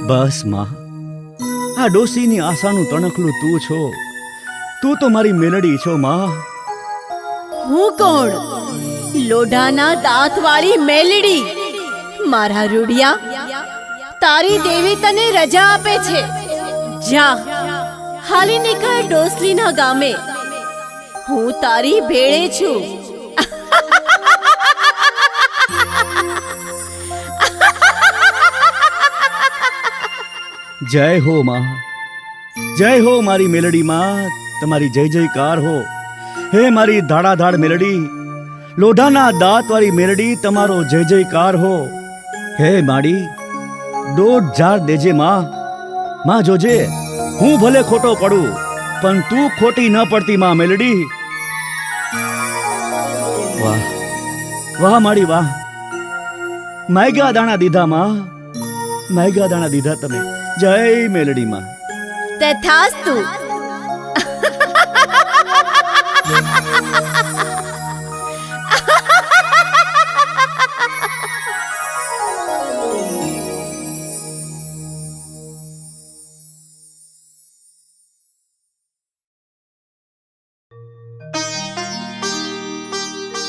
બસ માં, આ ડોસીની આશાનું તણખલું તું છો. તું તો મારી મેલડી છો માં. હું કોણ? લોઢાના દાંતવાળી મેલડી. મારા રૂડિયા, તારી દેવી તને રજા આપે છે. જા, હાલી નીકળ ડોસલીના ગામે. હું તારી ભેળે છું. જય હો માં, જય હો મારી મેલડી માં. તમારી જય જયકાર હો. હે મારી ધાડાધાડ મેલડી, લોઢાના દાંતવાળી મેલડી, તમારો જય જયકાર હો. હે માડી, દોઢ ઝાડ દેજે માં. માં જોજે, હું ભલે ખોટો પડું પણ તું ખોટી ન પડતી માં મેલડી. વાહ વાહ માડી વાહ. માયગા દાણા દીધા માં, માયગા દાણા દીધા તમે. જય મેલડી માં. તથાસ્તુ.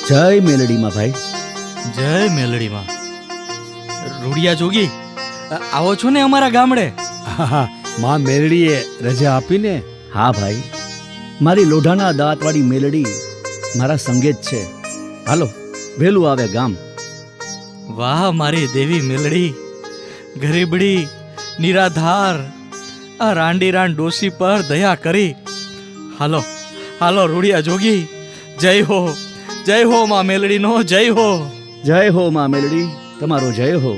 જય મેલડી માં ભાઈ. જય મેલડીમાં. રૂડિયા જોગી, આવો છો ને અમારા ગામડે? માં મેલડીએ રજા આપીને. હા ભાઈ, મારી લોઢાના દાંતવાળી મેલડી મારા સંગે જ છે. હાલો વહેલું આવે ગામ. વાહ મારી દેવી મેલડી, ગરીબડી નિરાધાર આ રાંડી રાંડ ડોસી પર દયા કરી. હાલો હાલો રૂડિયા જોગી, જય હો માં મેલડીનો જય હો. જય હો માં મેલડી, તમારો જય હો.